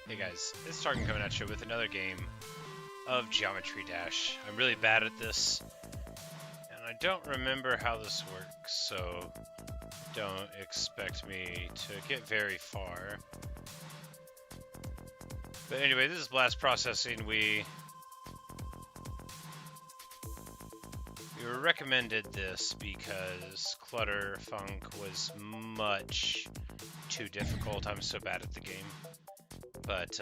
Hey guys, it's Tarkin coming at you with another game of Geometry Dash. I'm really bad at this, and I don't remember how this works, so don't expect me to get very far. But anyway, this is blast processing. We were recommended this because Clutter Funk was much too difficult. I'm so bad at the game. But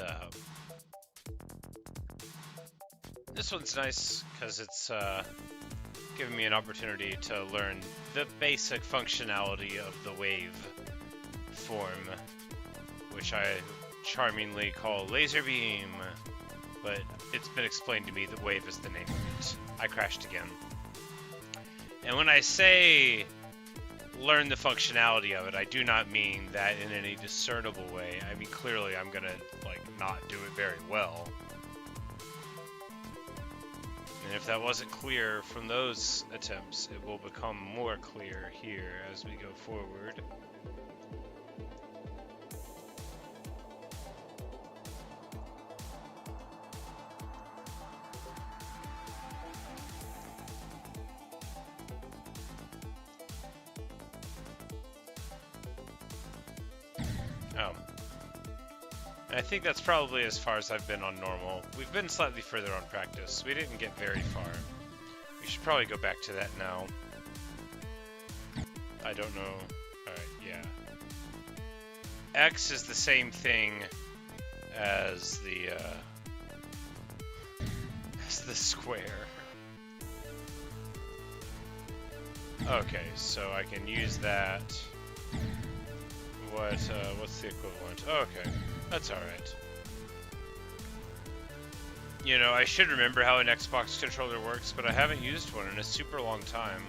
this one's nice because it's giving me an opportunity to learn the basic functionality of the wave form, which I charmingly call laser beam, but it's been explained to me that wave is the name of it. I crashed again. And when I say learn the functionality of it, I do not mean that in any discernible way. I mean, clearly I'm gonna not do it very well. And if that wasn't clear from those attempts, it will become more clear here as we go forward. Oh. And I think that's probably as far as I've been on normal. We've been slightly further on practice. We didn't get very far. We should probably go back to that now. I don't know. Alright, yeah. X is the same thing as the square. Okay, so I can use that. What's the equivalent? Oh, okay, that's alright. You know, I should remember how an Xbox controller works, but I haven't used one in a super long time.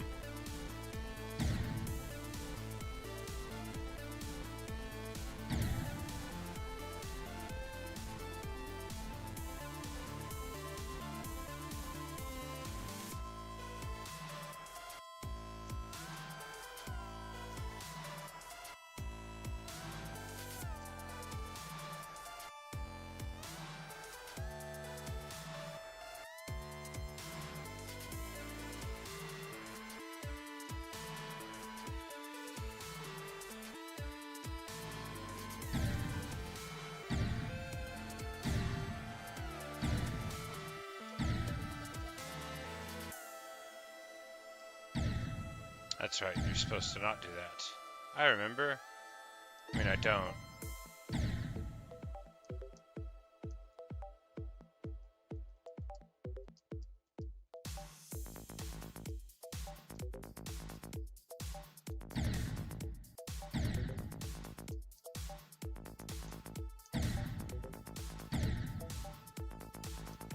That's right, you're supposed to not do that. I remember. I mean, I don't.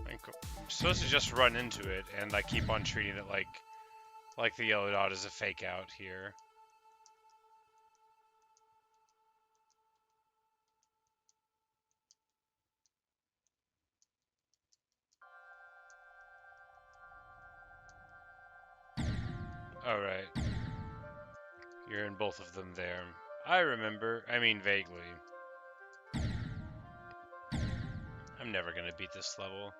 I'm supposed to just run into it, and I keep on treating it like the yellow dot is a fake out here. Alright. You're in both of them there. I remember. I mean, vaguely. I'm never gonna beat this level.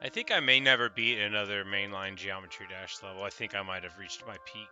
I think I may never beat another mainline Geometry Dash level. I think I might have reached my peak.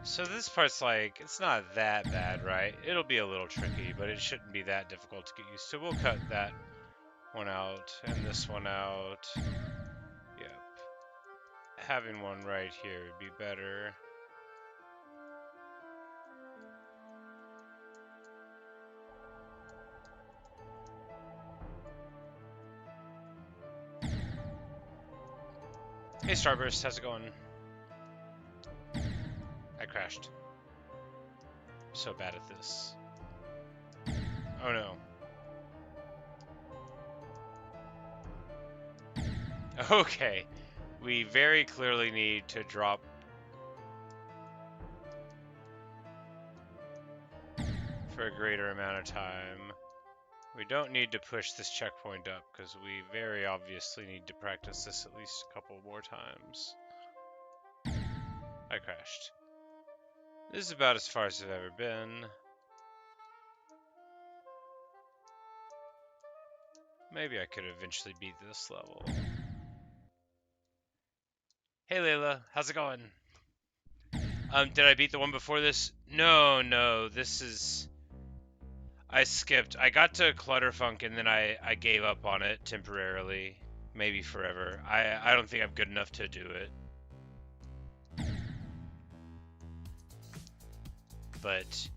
So this part's like, it's not that bad, right? It'll be a little tricky, but it shouldn't be that difficult to get used to. We'll cut that one out and this one out. Yep. Having one right here would be better. Hey Starburst, how's it going? I crashed. So bad at this. Oh no. Okay. We very clearly need to drop for a greater amount of time. We don't need to push this checkpoint up because we very obviously need to practice this at least a couple more times. I crashed. This is about as far as I've ever been. Maybe I could eventually beat this level. Hey Layla, how's it going? Did I beat the one before this? No, this is... I skipped. I got to Clutterfunk and then I gave up on it temporarily. Maybe forever. I don't think I'm good enough to do it. But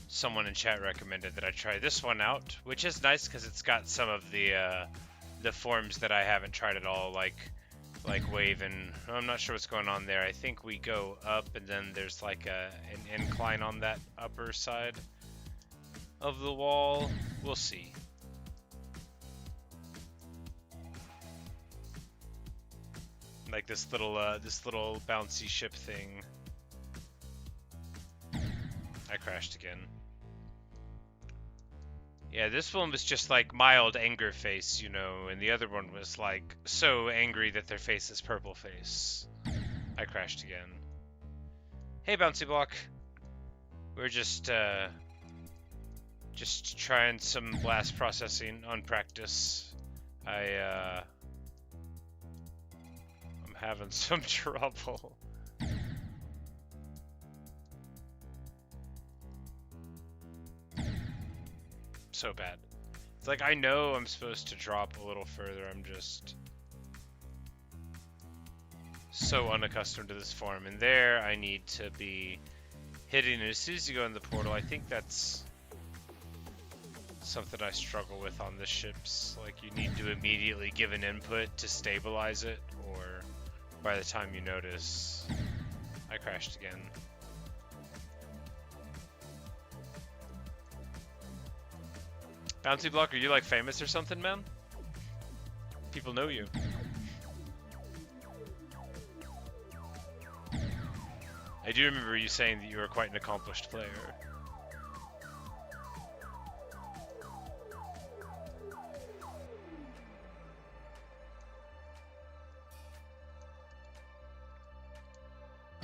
someone in chat recommended that I try this one out, which is nice because it's got some of the forms that I haven't tried at all, like Wave, and I'm not sure what's going on there. I think we go up and then there's like an incline on that upper side of the wall. We'll see. Like this little bouncy ship thing. I crashed again. Yeah, this one was just like mild anger face, you know, and the other one was like so angry that their face is purple face. I crashed again. Hey, Bouncy Block. We're just trying some blast processing on practice. I'm having some trouble. So bad. It's like I know I'm supposed to drop a little further. I'm just so unaccustomed to this form. And there I need to be hitting it as soon as you go in the portal. I think that's something I struggle with on the ships. Like you need to immediately give an input to stabilize it, or by the time you notice, I crashed again. Bouncy Block, are you like famous or something, man? People know you. I do remember you saying that you were quite an accomplished player.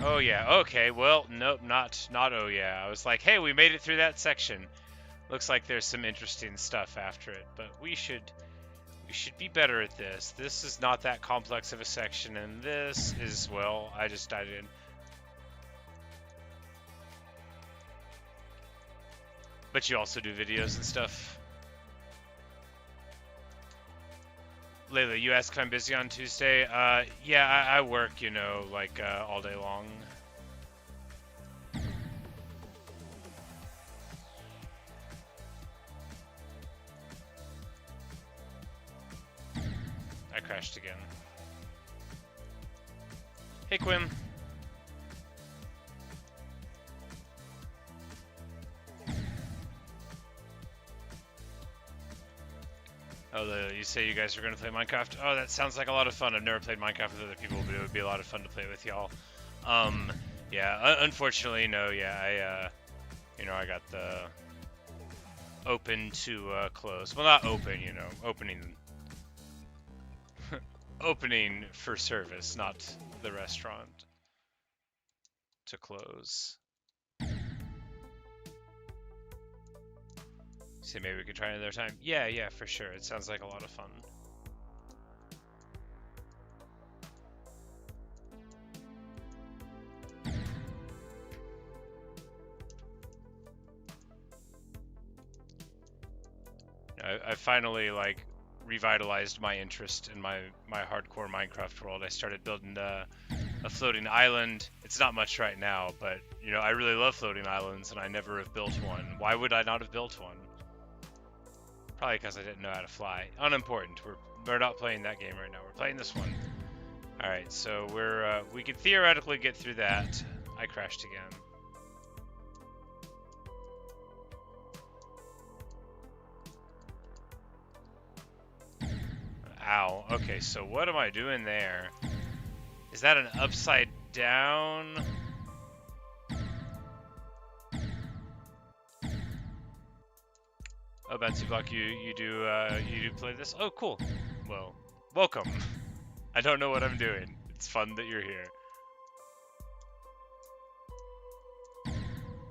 Oh yeah, okay, well, nope, not oh yeah. I was like, hey, we made it through that section. Looks like there's some interesting stuff after it, but we should be better at this. This is not that complex of a section, and this is, well, I just died in. But you also do videos and stuff. Layla, you asked if I'm busy on Tuesday. Yeah, I work, you know, like all day long. I crashed again. Hey, Quim. Oh, you say you guys are going to play Minecraft? Oh, that sounds like a lot of fun. I've never played Minecraft with other people, but it would be a lot of fun to play with y'all. Yeah, unfortunately, no, yeah, you know, I got the open to close. Well, not open, you know, opening for service, not the restaurant to close. So maybe we could try another time. Yeah, for sure. It sounds like a lot of fun. I finally like revitalized my interest in my hardcore Minecraft world. I started building a floating island. It's not much right now, but you know, I really love floating islands and I never have built one. Why would I not have built one? Probably because I didn't know how to fly. Unimportant. We're not playing that game right now. We're playing this one. Alright, so we could theoretically get through that. I crashed again. Ow. Okay, so what am I doing there? Is that an upside down? Oh, Betsy Block, you do play this? Oh, cool. Well, welcome. I don't know what I'm doing. It's fun that you're here.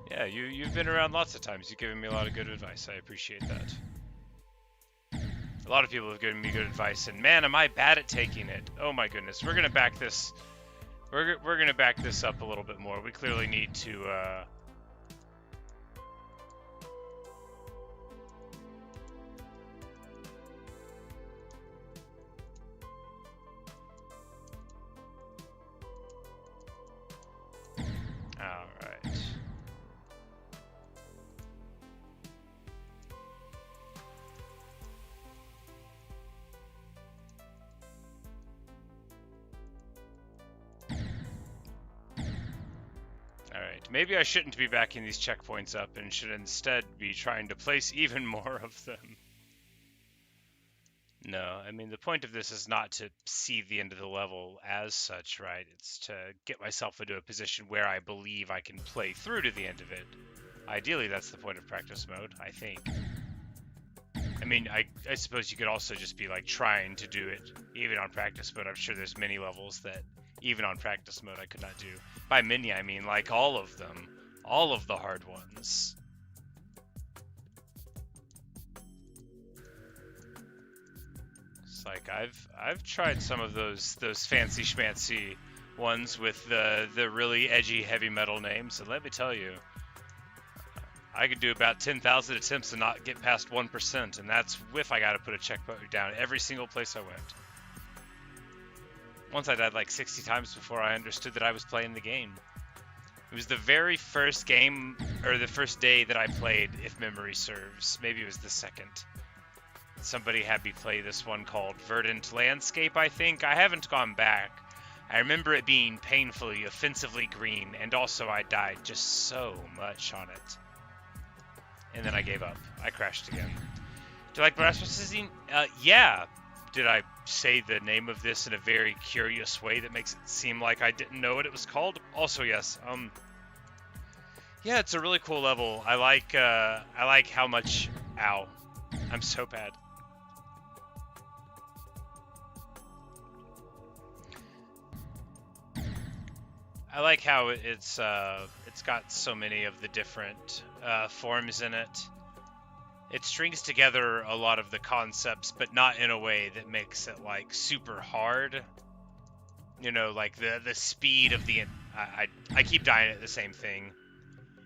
Yeah, you've been around lots of times. You've given me a lot of good advice. I appreciate that. A lot of people have given me good advice, and man, am I bad at taking it. Oh my goodness, we're gonna back this. We're gonna back this up a little bit more. We clearly need to. All right. Alright, maybe I shouldn't be backing these checkpoints up and should instead be trying to place even more of them. No, I mean, the point of this is not to see the end of the level as such, right? It's to get myself into a position where I believe I can play through to the end of it. Ideally, that's the point of practice mode, I think. I mean, I suppose you could also just be, like, trying to do it, even on practice mode. I'm sure there's many levels that, even on practice mode, I could not do. By many, I mean, like, all of them. All of the hard ones. It's like, I've tried some of those fancy schmancy ones with the really edgy heavy metal names, and let me tell you, I could do about 10,000 attempts and not get past 1%, and that's if I gotta put a checkpoint down every single place I went. Once I died like 60 times before I understood that I was playing the game. It was the very first game, or the first day that I played, if memory serves. Maybe it was the second. Somebody had me play this one called Verdant Landscape, I think. I haven't gone back. I remember it being painfully, offensively green, and also I died just so much on it. And then I gave up. I crashed again. Do you like Rasmussen? Yeah. Did I say the name of this in a very curious way that makes it seem like I didn't know what it was called? Also, yes. Yeah, it's a really cool level. I like how much. Ow, I'm so bad. I like how it's got so many of the different forms in it. It strings together a lot of the concepts, but not in a way that makes it like super hard. You know, like the speed of the. I keep dying at the same thing.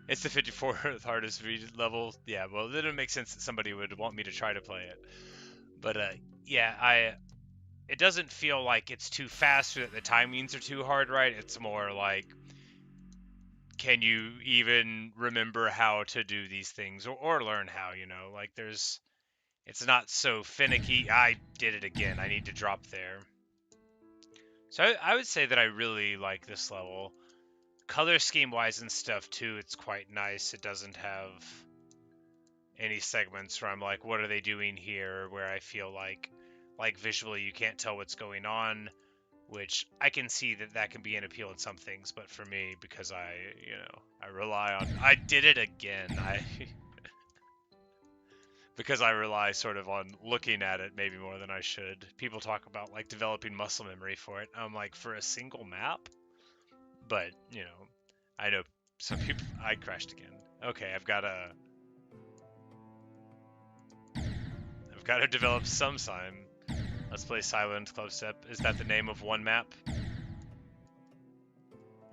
It's the 54th hardest level. Yeah, well, it would make sense that somebody would want me to try to play it. But yeah, it doesn't feel like it's too fast or that the timings are too hard, right? It's more like, can you even remember how to do these things or learn how, you know? Like it's not so finicky. I did it again. I need to drop there. So I would say that I really like this level. Color scheme wise and stuff too, it's quite nice. It doesn't have any segments where I'm like, what are they doing here? Where I feel like visually you can't tell what's going on, which I can see that can be an appeal in some things, but for me, because I rely on, I did it again. Because I rely sort of on looking at it maybe more than I should. People talk about like developing muscle memory for it. I'm like, for a single map? But, you know, I know some people. I crashed again. Okay, I've got to develop some sign. Let's play Silent Club Step. Is that the name of one map?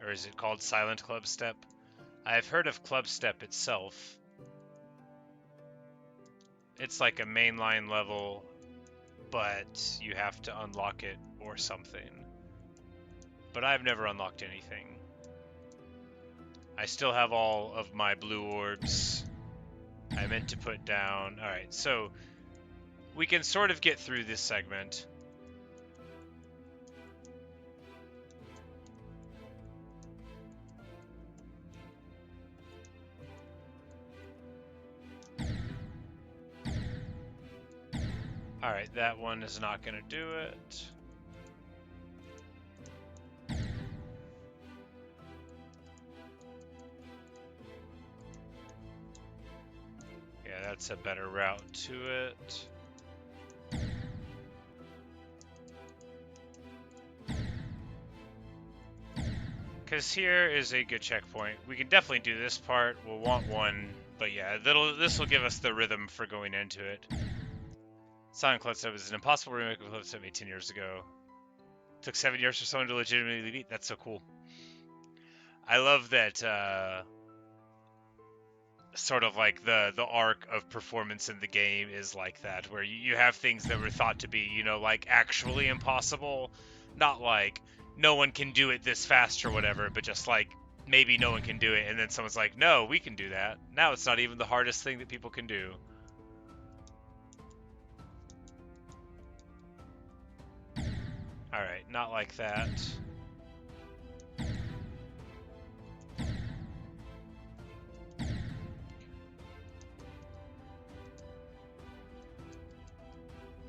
Or is it called Silent Club Step? I've heard of Club Step itself. It's like a mainline level, but you have to unlock it or something. But I've never unlocked anything. I still have all of my blue orbs I meant to put down. Alright, so we can sort of get through this segment. Alright, that one is not gonna do it. Yeah, that's a better route to it. Because here is a good checkpoint. We can definitely do this part. We'll want one, but yeah, this will give us the rhythm for going into it. Sonic Club is an impossible remake of Club 10 years ago. Took 7 years for someone to legitimately beat. That's so cool. I love that sort of like the arc of performance in the game is like that, where you have things that were thought to be, you know, like actually impossible, not like no one can do it this fast or whatever, but just like maybe no one can do it, and then someone's like, no, we can do that. Now it's not even the hardest thing that people can do. Alright, not like that.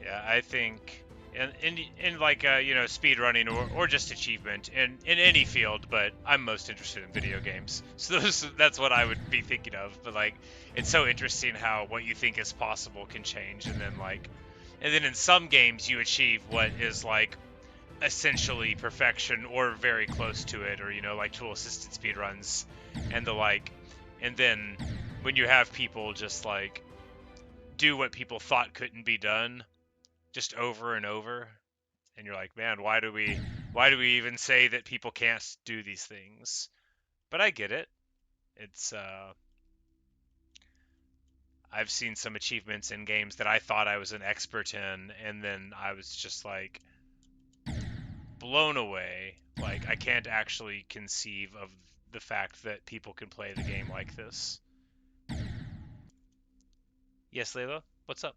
Yeah, I think in like you know, speed running or just achievement in any field, but I'm most interested in video games. So that's what I would be thinking of. But like, it's so interesting how what you think is possible can change, and then in some games you achieve what is like essentially perfection or very close to it, or you know, like tool assisted speed runs and the like. And then when you have people just like do what people thought couldn't be done just over and over, and you're like, man, why do we even say that people can't do these things? But I get it. It's I've seen some achievements in games that I thought I was an expert in, and then I was just like blown away. Like, I can't actually conceive of the fact that people can play the game like this. Yes, Layla, what's up?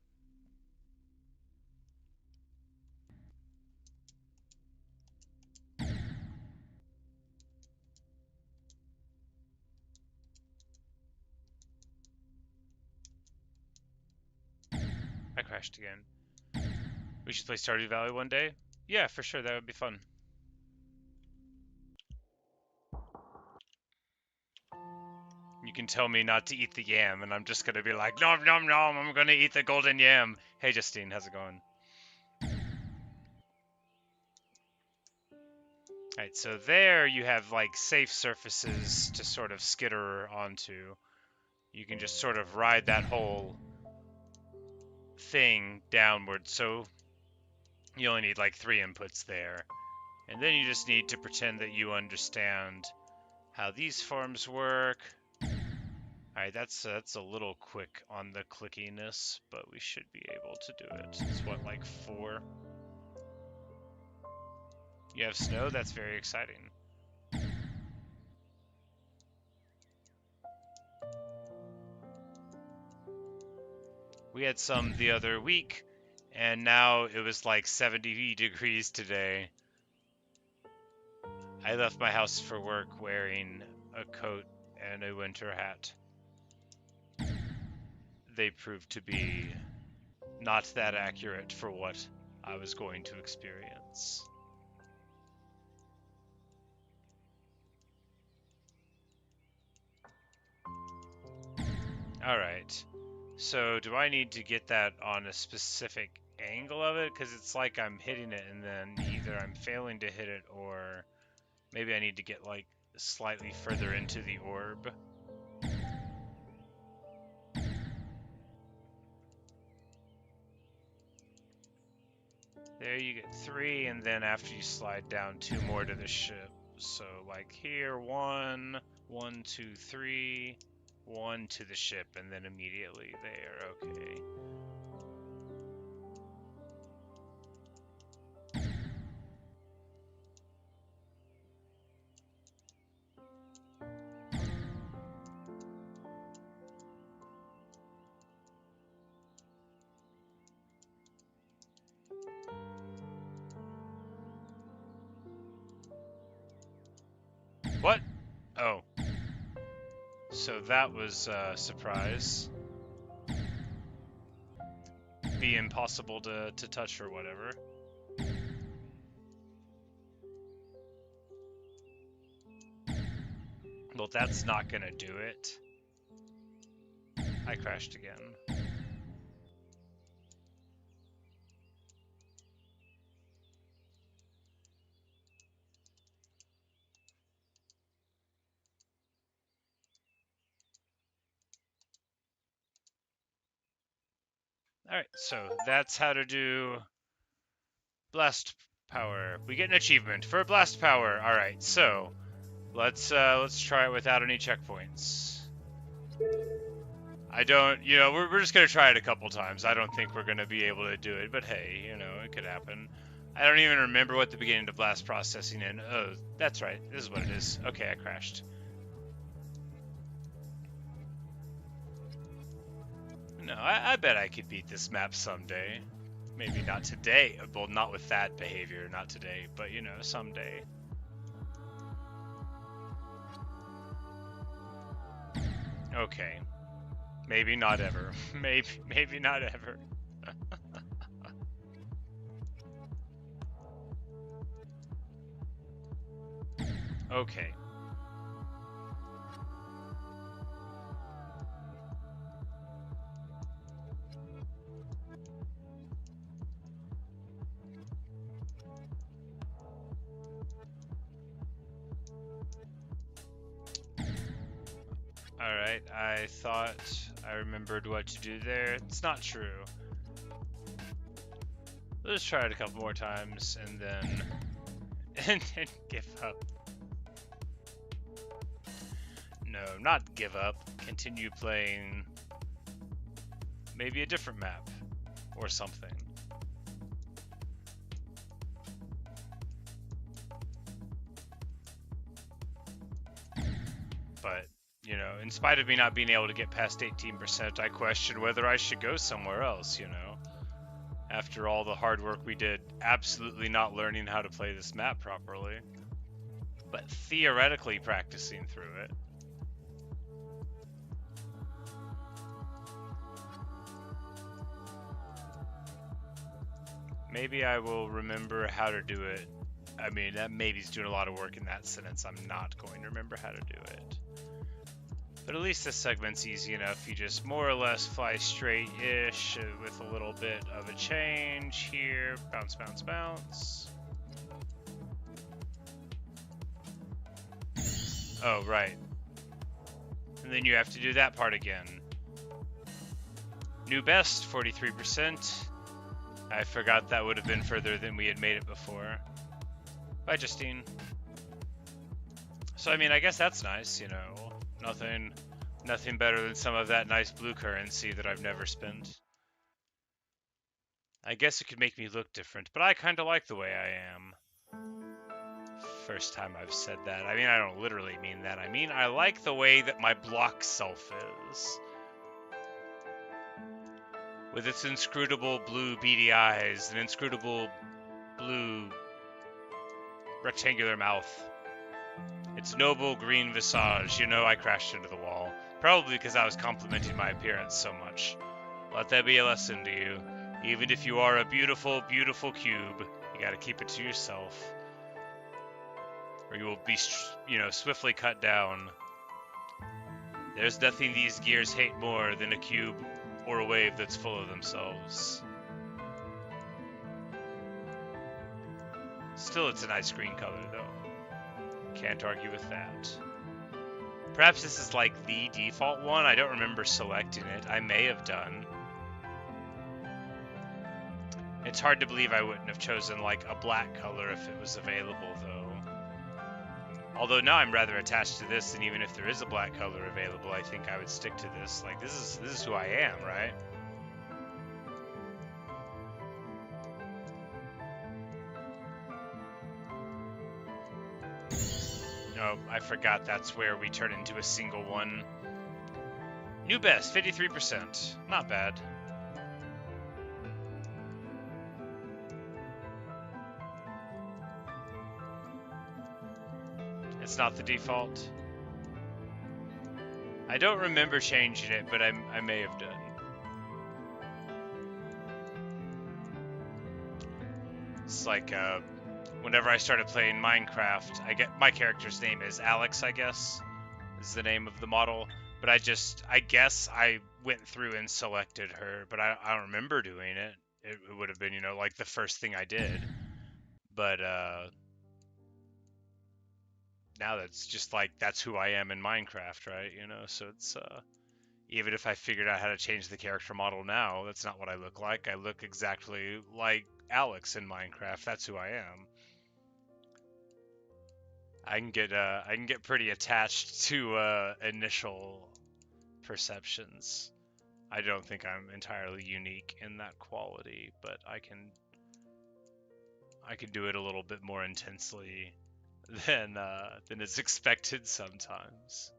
I crashed again. We should play Stardew Valley one day. Yeah, for sure, that would be fun. You can tell me not to eat the yam, and I'm just gonna be like, nom nom nom, I'm gonna eat the golden yam. Hey, Justine, how's it going? Alright, so there you have like safe surfaces to sort of skitter onto. You can just sort of ride that whole thing downward, so you only need like 3 inputs there. And then you just need to pretend that you understand how these forms work. Alright, that's a little quick on the clickiness, but we should be able to do it. It's what, like 4? You have snow? That's very exciting. We had some the other week, and now it was like 70 degrees today. I left my house for work wearing a coat and a winter hat. They proved to be not that accurate for what I was going to experience. Alright, so do I need to get that on a specific angle of it? Because it's like I'm hitting it and then either I'm failing to hit it or maybe I need to get like slightly further into the orb. There you get 3, and then after you slide down 2 more to the ship. So like here, 1, 1, 2, 3, 1 to the ship, and then immediately there. Okay. What? Oh. So that was a surprise. be impossible to touch or whatever. Well, that's not gonna do it. I crashed again. Alright, so that's how to do blast power. We get an achievement for blast power. Alright, so let's try it without any checkpoints. I don't, you know, we're just gonna try it a couple times. I don't think we're gonna be able to do it, but hey, you know, it could happen. I don't even remember what the beginning of blast processing in. Oh, that's right. This is what it is. Okay, I crashed. No, I bet I could beat this map someday. Maybe not today. Well, not with that behavior, not today, but you know, someday. Okay. Maybe not ever. Maybe not ever. Okay. Alright, I thought I remembered what to do there. It's not true. Let's try it a couple more times and then give up. No, not give up. Continue playing maybe a different map or something. But, you know, in spite of me not being able to get past 18%, I question whether I should go somewhere else, you know. After all the hard work we did, absolutely not learning how to play this map properly, but theoretically practicing through it. Maybe I will remember how to do it. I mean, that maybe's doing a lot of work in that sentence. I'm not going to remember how to do it. But at least this segment's easy enough. You just more or less fly straight-ish with a little bit of a change here. Bounce, bounce, bounce. Oh, right. And then you have to do that part again. New best, 43%. I forgot that would have been further than we had made it before. Bye, Justine. So, I mean, I guess that's nice, you know. Nothing better than some of that nice blue currency that I've never spent. I guess it could make me look different, but I kind of like the way I am. First time I've said that. I mean, I don't literally mean that. I mean, I like the way that my block self is. With its inscrutable blue beady eyes and inscrutable blue rectangular mouth. Its noble green visage. You know, I crashed into the wall. Probably because I was complimenting my appearance so much. Let that be a lesson to you. Even if you are a beautiful, beautiful cube, you gotta keep it to yourself. Or you will be, you know, swiftly cut down. There's nothing these gears hate more than a cube or a wave that's full of themselves. Still, it's a nice green color, though. Can't argue with that. Perhaps this is like the default one. I don't remember selecting it. I may have done. It's hard to believe I wouldn't have chosen like a black color if it was available, though. Although now I'm rather attached to this, and even if there is a black color available, I think I would stick to this. Like, this is who I am, right? Oh, I forgot that's where we turn into a single one. New best, 53%. Not bad. It's not the default. I don't remember changing it, but I may have done. It's like whenever I started playing Minecraft, my character's name is Alex, I guess, is the name of the model. But I guess I went through and selected her, but I don't remember doing it. It would have been, like the first thing I did. But now that's just like, that's who I am in Minecraft, right? So it's, even if I figured out how to change the character model now, that's not what I look like. I look exactly like Alex in Minecraft. That's who I am. I can get pretty attached to initial perceptions. I don't think I'm entirely unique in that quality, but I can do it a little bit more intensely than is expected sometimes.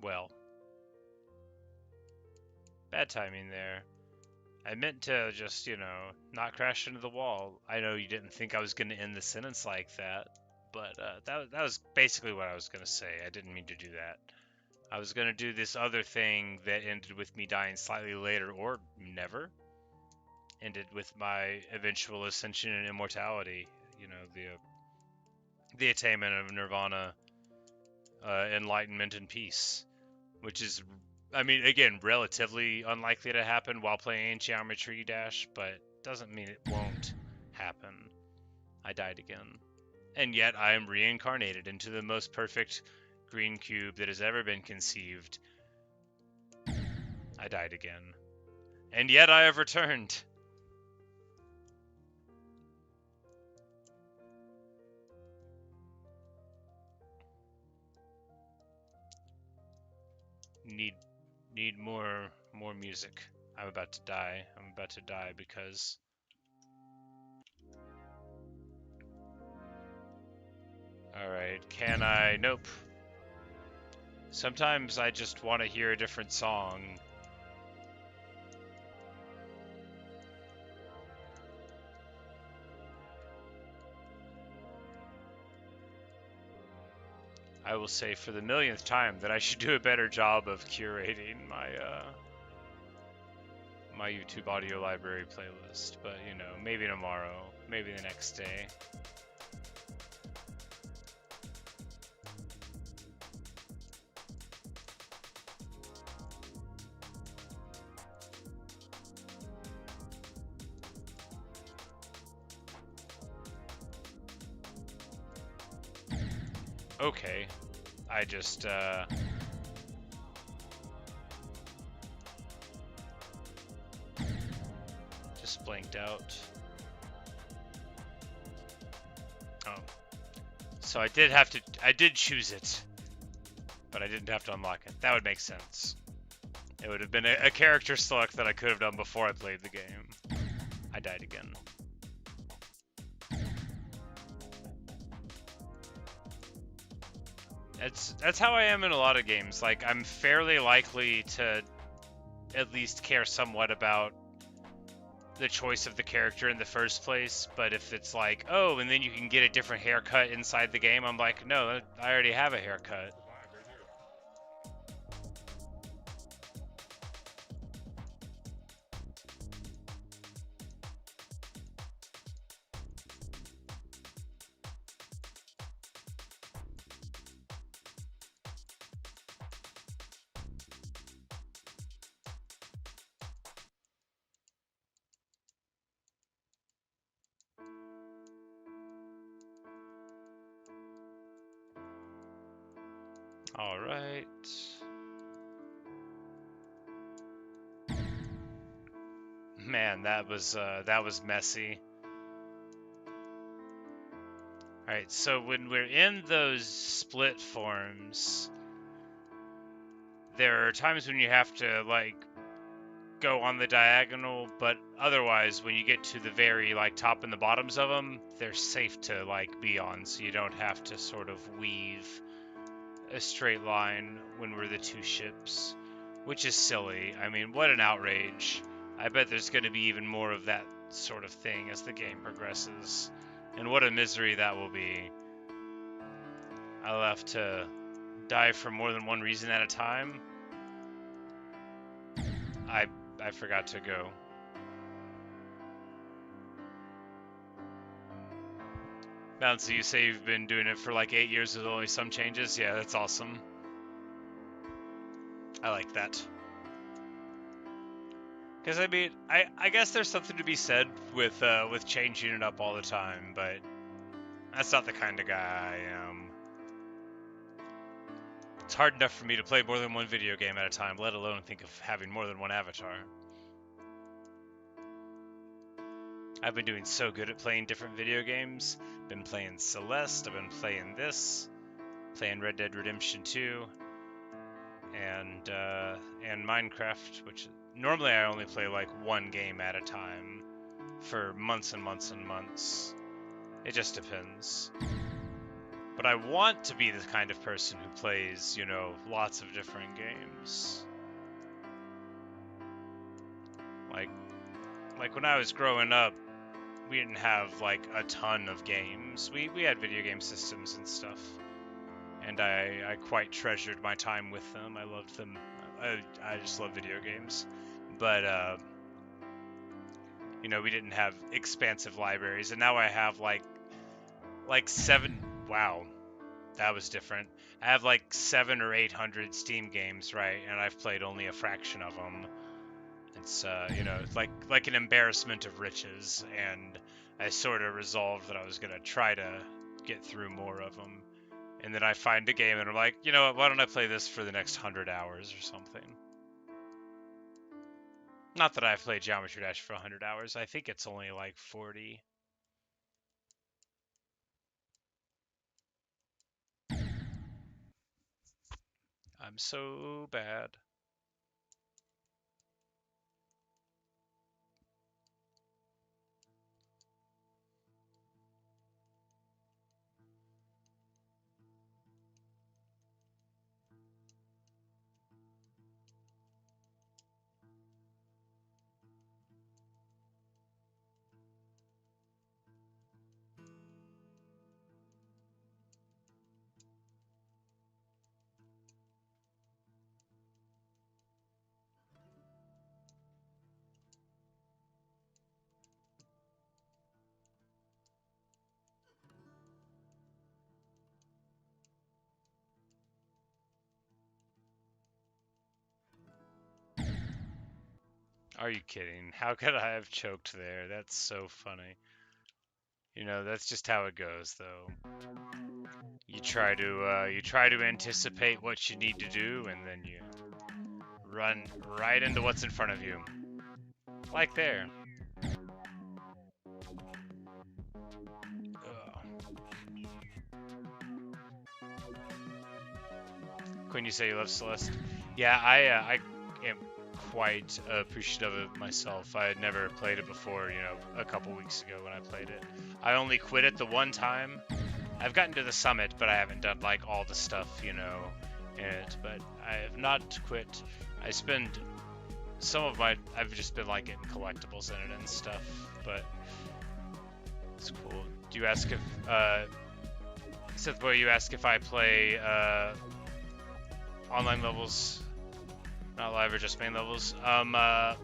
Well, bad timing there. I meant to just, not crash into the wall. I know you didn't think I was going to end the sentence like that, but that was basically what I was going to say. I didn't mean to do that. I was going to do this other thing that ended with me dying slightly later, or never. Ended with my eventual ascension and immortality. The attainment of nirvana, enlightenment, and peace, which is, I mean, again, relatively unlikely to happen while playing Geometry Dash, but doesn't mean it won't happen. I died again. And yet I am reincarnated into the most perfect green cube that has ever been conceived. I died again. And yet I have returned. Need more music. I'm about to die. I'm about to die because alright, can I? Nope. Sometimes I just want to hear a different song. I will say for the millionth time that I should do a better job of curating my my YouTube audio library playlist, but maybe tomorrow, maybe the next day. Okay, I just blanked out. Oh, so I did choose it, but I didn't have to unlock it. That would make sense. It would have been a character select that I could have done before I played the game. I died again. That's how I am in a lot of games. Like, I'm fairly likely to at least care somewhat about the choice of the character in the first place, but if it's like, oh, and then you can get a different haircut inside the game, I'm like, no, I already have a haircut. All right. Man, that was messy. All right, so when we're in those split forms, there are times when you have to like go on the diagonal, but otherwise when you get to the very like top and the bottoms of them, they're safe to like be on, so you don't have to sort of weave a straight line when we're the two ships, which is silly. I mean, what an outrage. I bet there's going to be even more of that sort of thing as the game progresses, and what a misery that will be. I'll have to die for more than one reason at a time. I forgot to go. Bouncy, you say you've been doing it for like 8 years with only some changes? Yeah, that's awesome. I like that. Because I mean, I guess there's something to be said with changing it up all the time, but that's not the kind of guy I am. It's hard enough for me to play more than one video game at a time, let alone think of having more than one avatar. I've been doing so good at playing different video games. Been playing Celeste, I've been playing this, playing Red Dead Redemption 2, and Minecraft, which normally I only play like one game at a time for months and months and months. It just depends. But I want to be the kind of person who plays, you know, lots of different games. Like when I was growing up, we didn't have like a ton of games. We had video game systems and stuff, and I quite treasured my time with them. I loved them. I just love video games, but you know, we didn't have expansive libraries, and now I have like 7. Wow, that was different. I have like 700 or 800 Steam games, right? And I've played only a fraction of them. It's you know, like an embarrassment of riches, and I sort of resolved that I was gonna try to get through more of them. And then I find a game and I'm like, you know what, why don't I play this for the next 100 hours or something? Not that I've played Geometry Dash for 100 hours. I think it's only like 40. I'm so bad. Are you kidding? How could I have choked there? That's so funny. You know, that's just how it goes, though. You try to anticipate what you need to do, and then you run right into what's in front of you. Like there. Quinn, you say you love Celeste? Yeah, I am quite appreciative of it myself. I had never played it before, you know, a couple weeks ago when I played it. I only quit it the one time. I've gotten to the summit, but I haven't done like all the stuff, you know, in it. But I have not quit. I spend I've just been like getting collectibles in it and stuff, but it's cool. Do you ask if, Seth Boy, you ask if I play, online levels, not live or just main levels? I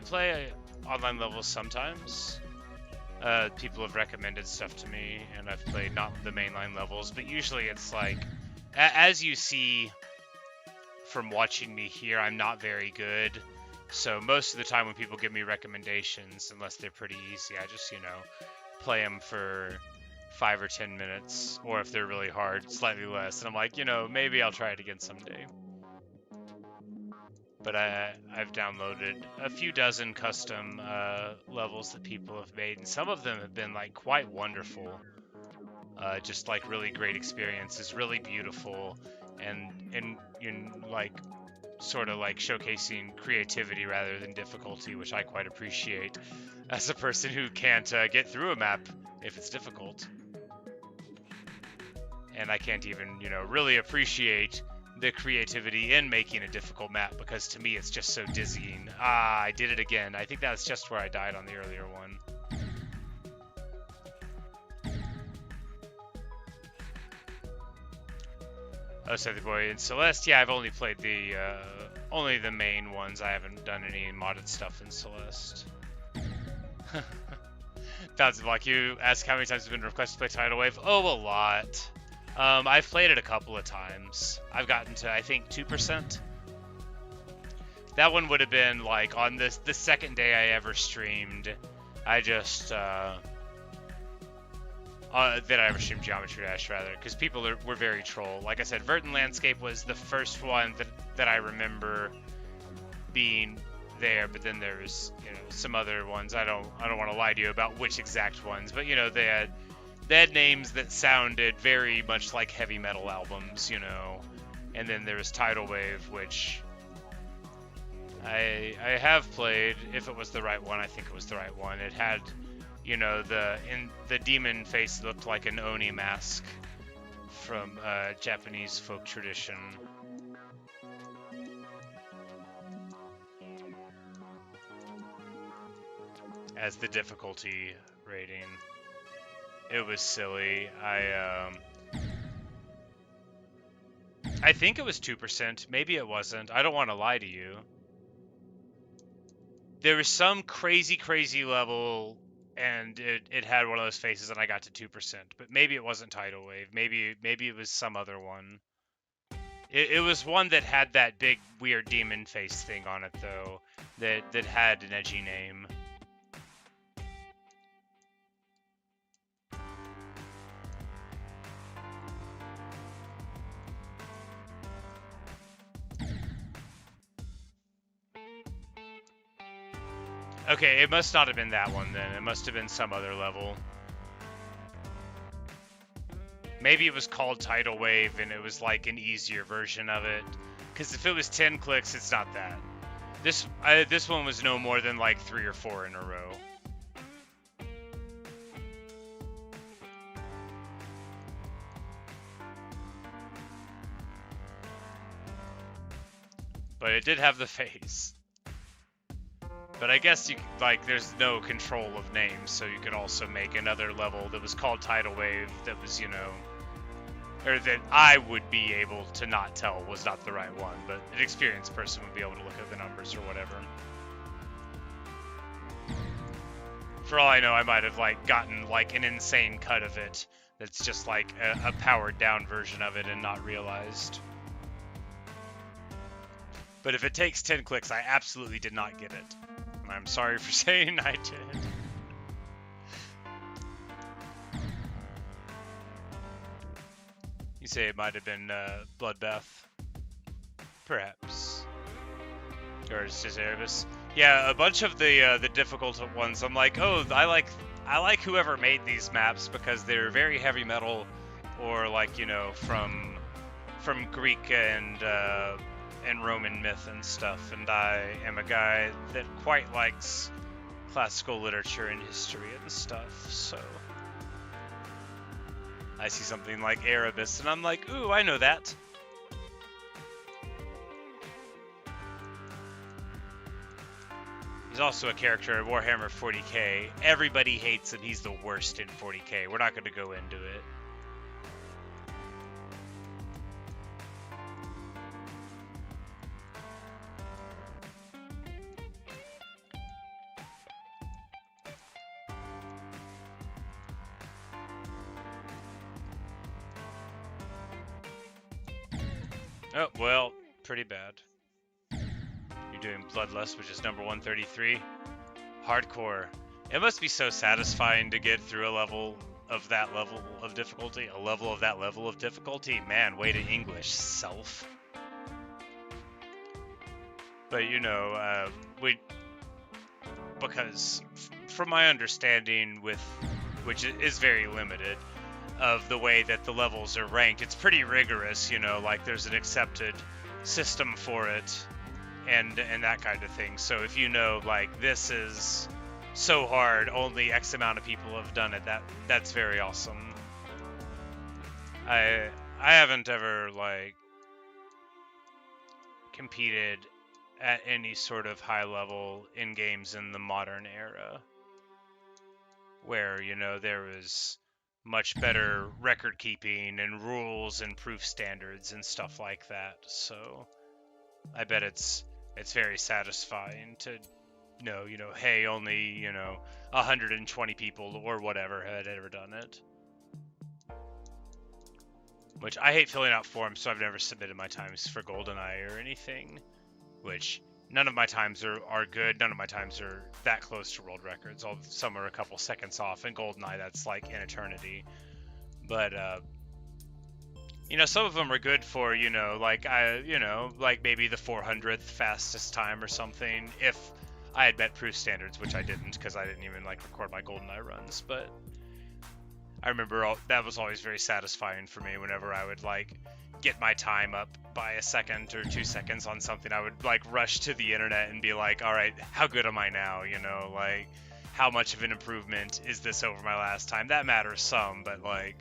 play online levels sometimes. People have recommended stuff to me, and I've played not the mainline levels, but usually it's like, as you see from watching me here, I'm not very good. So most of the time when people give me recommendations, unless they're pretty easy, I just, you know, play them for 5 or 10 minutes, or if they're really hard, slightly less. And I'm like, you know, maybe I'll try it again someday. But I've downloaded a few dozen custom levels that people have made, and some of them have been like quite wonderful. Just like really great experiences, really beautiful, and like sort of like showcasing creativity rather than difficulty, which I quite appreciate as a person who can't get through a map if it's difficult. And I can't even, you know, really appreciate the creativity in making a difficult map, because to me it's just so dizzying. Ah, I did it again. I think that's just where I died on the earlier one. Oh, Seth Boy and Celeste. Yeah, I've only played only the main ones. I haven't done any modded stuff in Celeste. Thousand Block, you ask how many times have been requested to play Tidal Wave? Oh, a lot. I've played it a couple of times. I've gotten to, I think, 2%. That one would have been like on the second day I ever streamed. I just that I ever streamed Geometry Dash rather, because people were very troll. Like I said, Verdant Landscape was the first one that I remember being there, but then there was, you know, some other ones. I don't want to lie to you about which exact ones, but you know, they had names that sounded very much like heavy metal albums, you know. And then there was Tidal Wave, which I have played. If it was the right one, I think it was the right one. It had, you know, the demon face looked like an Oni mask from Japanese folk tradition. As the difficulty rating, it was silly. I think it was 2%. Maybe it wasn't. I don't want to lie to you. There was some crazy level, and it had one of those faces, and I got to 2%. But maybe it wasn't Tidal Wave. Maybe it was some other one. It was one that had that big weird demon face thing on it, though. That had an edgy name. Okay, it must not have been that one then. It must have been some other level. Maybe it was called Tidal Wave and it was like an easier version of it. Because if it was 10 clicks, it's not that. This one was no more than like 3 or 4 in a row. But it did have the face. But I guess you like there's no control of names, so you could also make another level that was called Tidal Wave that was, you know, or that I would be able to not tell was not the right one, but an experienced person would be able to look at the numbers or whatever. For all I know, I might have like gotten like an insane cut of it that's just like a powered down version of it and not realized. But if it takes 10 clicks, I absolutely did not get it. I'm sorry for saying I did. You say it might have been Bloodbath, perhaps, or Cesareus. Yeah, a bunch of the difficult ones. I'm like, oh, I like whoever made these maps because they're very heavy metal, or like, you know, from Greek and Roman myth and stuff, and I am a guy that quite likes classical literature and history and stuff, so I see something like Erebus and I'm like, ooh, I know that. He's also a character in Warhammer 40k. Everybody hates him, he's the worst in 40k. We're not going to go into it. Oh, well, pretty bad. You're doing Bloodlust, which is number 133. Hardcore. It must be so satisfying to get through a level of that level of difficulty. A level of that level of difficulty? Man, way to English, self. But, you know, because from my understanding which is very limited, of the way that the levels are ranked, it's pretty rigorous, you know, like there's an accepted system for it and that kind of thing. So if you know, like, this is so hard, only X amount of people have done it, that's very awesome. I haven't ever, like, competed at any sort of high level in games in the modern era where, you know, there was much better record keeping and rules and proof standards and stuff like that. So I bet it's very satisfying to know, hey, only 120 people or whatever had ever done it. Which I hate filling out forms, so I've never submitted my times for GoldenEye or anything. Which none of my times are good. None of my times are that close to world records. Some are a couple seconds off. And GoldenEye, that's like an eternity. But some of them are good for like maybe the 400th fastest time or something. If I had met proof standards, which I didn't, because I didn't even like record my GoldenEye runs. But I remember that was always very satisfying for me whenever I would like get my time up by a second or 2 seconds on something. I would like rush to the internet and be like, all right, how good am I now? Like how much of an improvement is this over my last time? That matters some, but like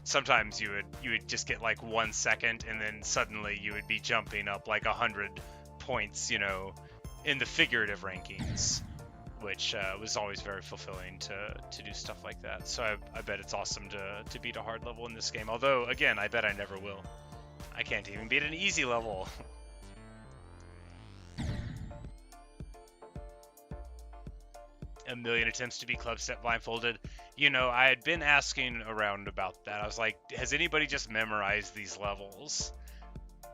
sometimes you would just get like 1 second and then suddenly you would be jumping up like 100 points, in the figurative rankings, which was always very fulfilling to do stuff like that. So I bet it's awesome to beat a hard level in this game. Although, again, I bet I never will. I can't even beat an easy level. A million attempts to beat Clubstep blindfolded. I had been asking around about that. I was like, has anybody just memorized these levels?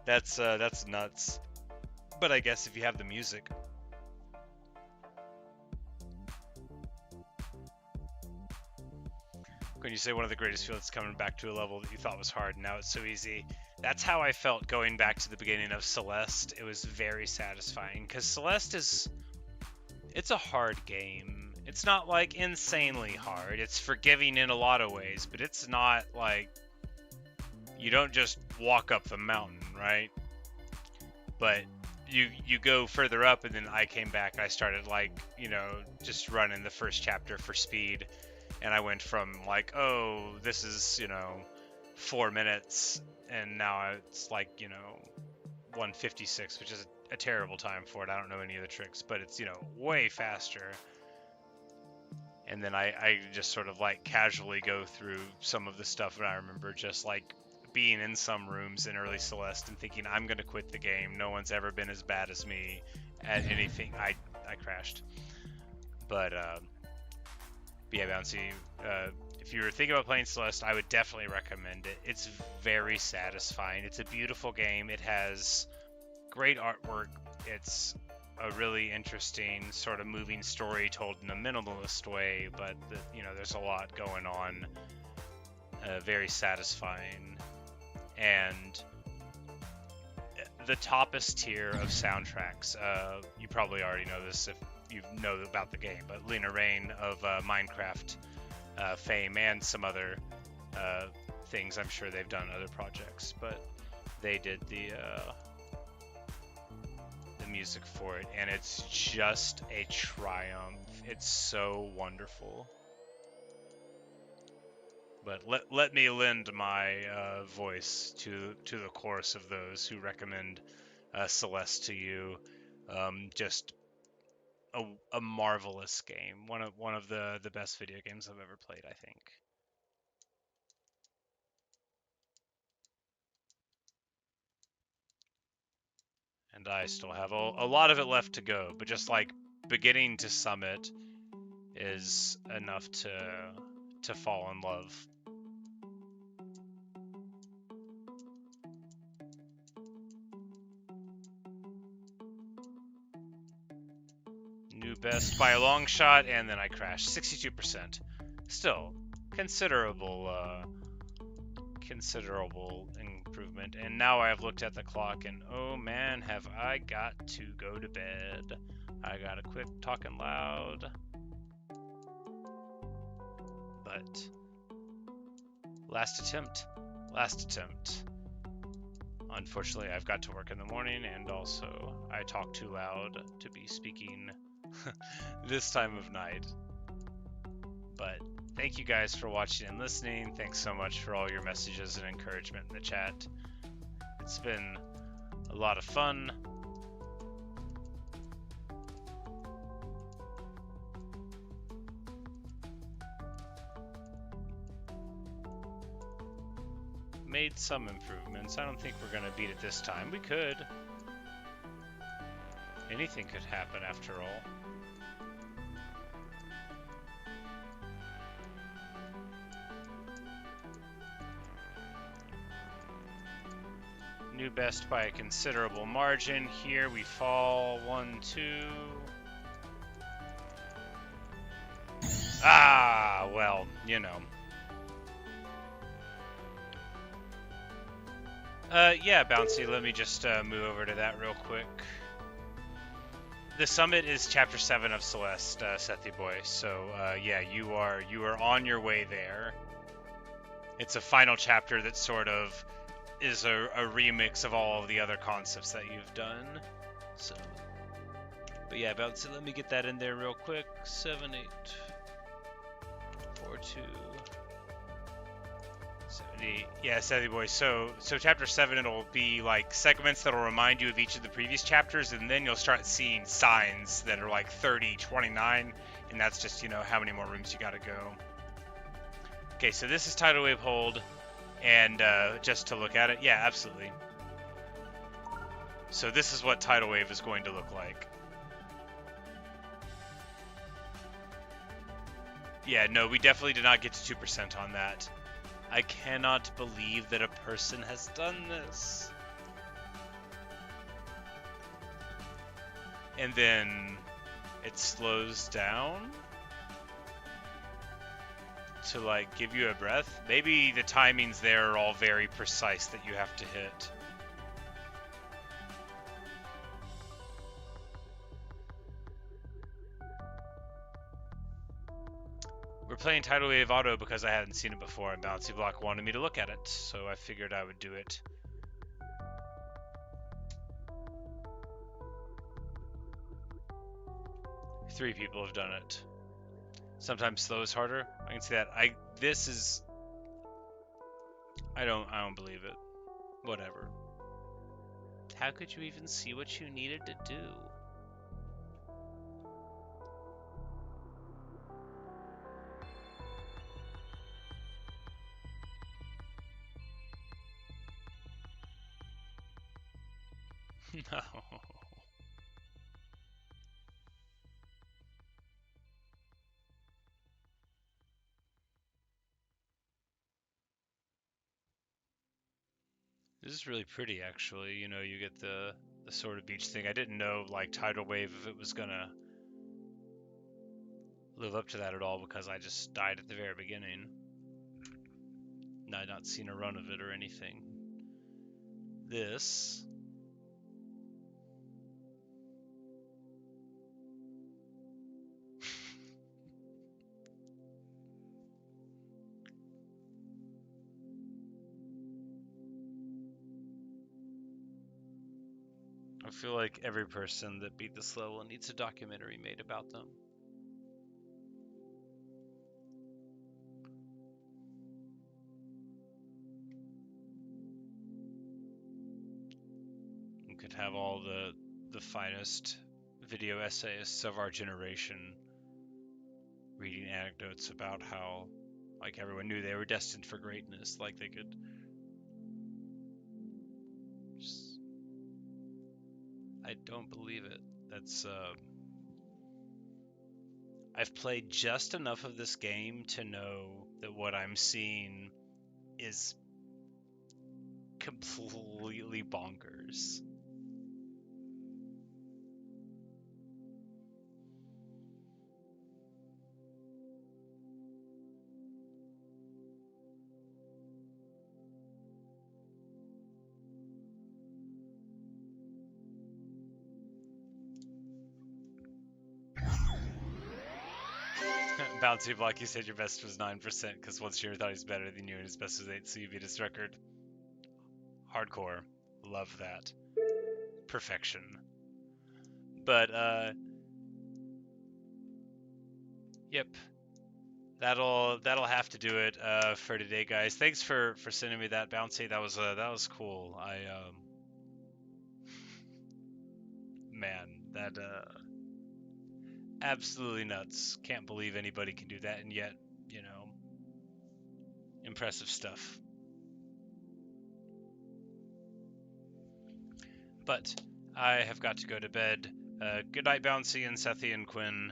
That's nuts. But I guess if you have the music. When you say one of the greatest feelings coming back to a level that you thought was hard, and now it's so easy. That's how I felt going back to the beginning of Celeste. It was very satisfying, because Celeste it's a hard game. It's not like insanely hard. It's forgiving in a lot of ways, but it's not like you don't just walk up the mountain, right? But you go further up, and then I came back and I started like, just running the first chapter for speed. And I went from like, oh, this is, 4 minutes, and now it's like, 1:56, which is a terrible time for it. I don't know any of the tricks, but it's, way faster. And then I just sort of like casually go through some of the stuff, and I remember just like being in some rooms in early Celeste and thinking, I'm going to quit the game. No one's ever been as bad as me at anything. I crashed. But yeah, Bouncy, if you were thinking about playing Celeste, I would definitely recommend it. It's very satisfying. It's a beautiful game. It has great artwork. It's a really interesting sort of moving story told in a minimalist way, but there's a lot going on. Very satisfying. And the toppest tier of soundtracks, you probably already know this if you know about the game, but Lena Raine of Minecraft fame and some other things. I'm sure they've done other projects, but they did the music for it, and it's just a triumph. It's so wonderful. But let me lend my voice to the chorus of those who recommend Celeste to you. Just a marvelous game. One of the best video games I've ever played, I think. And I still have a lot of it left to go, but just like beginning to summit is enough to fall in love. New best by a long shot, and then I crashed. 62%. Still considerable improvement. And now I have looked at the clock, and oh man, have I got to go to bed. I gotta quit talking loud. But last attempt. Unfortunately, I've got to work in the morning, and also I talk too loud to be speaking this time of night. But thank you guys for watching and listening. Thanks so much for all your messages and encouragement in the chat. It's been a lot of fun. made some improvements. I don't think we're gonna beat it this time. We could. Anything could happen after all. New best by a considerable margin. Here we fall 1, 2. Ah, well, you know. Yeah, Bouncy, let me just move over to that real quick. The summit is Chapter 7 of Celeste, Sethy Boy. So, yeah, you are on your way there. It's a final chapter that sort of is a remix of all of the other concepts that you've done. So, but yeah, Bouncy, let me get that in there real quick. 7, 8, 4, 2. 70. Yeah, Sethy Boy. So chapter 7, it'll be like segments that'll remind you of each of the previous chapters, and then you'll start seeing signs that are like 30, 29, and that's just, you know, how many more rooms you gotta go. Okay, so this is Tidal Wave Hold, and just to look at it, yeah, absolutely. So this is what Tidal Wave is going to look like. Yeah, no, we definitely did not get to 2% on that. I cannot believe that a person has done this. And then it slows down to like give you a breath. Maybe the timings there are all very precise that you have to hit. We're playing Tidal Wave Auto because I hadn't seen it before, and Bouncy Block wanted me to look at it, so I figured I would do it. Three people have done it. Sometimes slow is harder. I can see that. I don't believe it. Whatever. How could you even see what you needed to do? No. This is really pretty, actually. You know, you get the sort of beach thing. I didn't know, like, Tidal Wave, if it was gonna live up to that at all, because I just died at the very beginning. And I'd not seen a run of it or anything. This... I feel like every person that beat this level needs a documentary made about them. You could have all the finest video essayists of our generation reading anecdotes about how, like, everyone knew they were destined for greatness. Like, they could just... I don't believe it. That's, I've played just enough of this game to know that what I'm seeing is completely bonkers. Bouncy Block, you said your best was 9% because once you thought he's better than you and his best was 8, so you beat his record. Hardcore. Love that. Perfection. But, yep. That'll have to do it for today, guys. Thanks for sending me that, Bouncy. That was cool. Man, that absolutely nuts. Can't believe anybody can do that, and yet, you know, impressive stuff. But I have got to go to bed. Good night, Bouncy and Sethi and Quinn.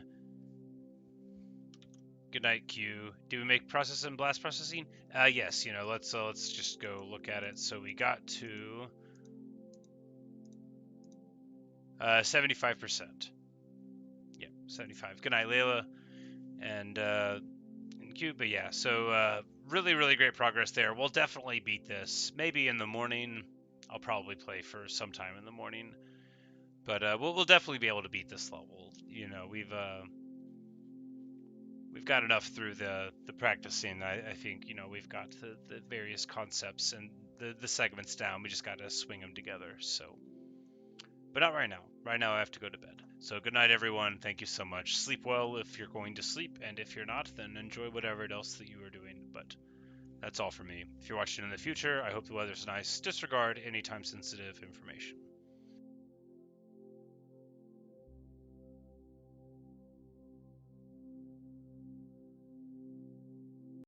Good night, Q. Do we make process and blast processing? Yes. Let's just go look at it. So we got to 75%. Yeah, 75. Good night, Layla and Q. But yeah, so really, really great progress there. We'll definitely beat this. Maybe in the morning. I'll probably play for some time in the morning. But we'll definitely be able to beat this level. We've got enough through the practicing. I think we've got the various concepts and the segments down. We just got to swing them together. So, but not right now. Right now I have to go to bed. So good night, everyone. Thank you so much. Sleep well if you're going to sleep, and if you're not, then enjoy whatever else that you are doing. But that's all for me. If you're watching in the future, I hope the weather's nice. Disregard any time-sensitive information.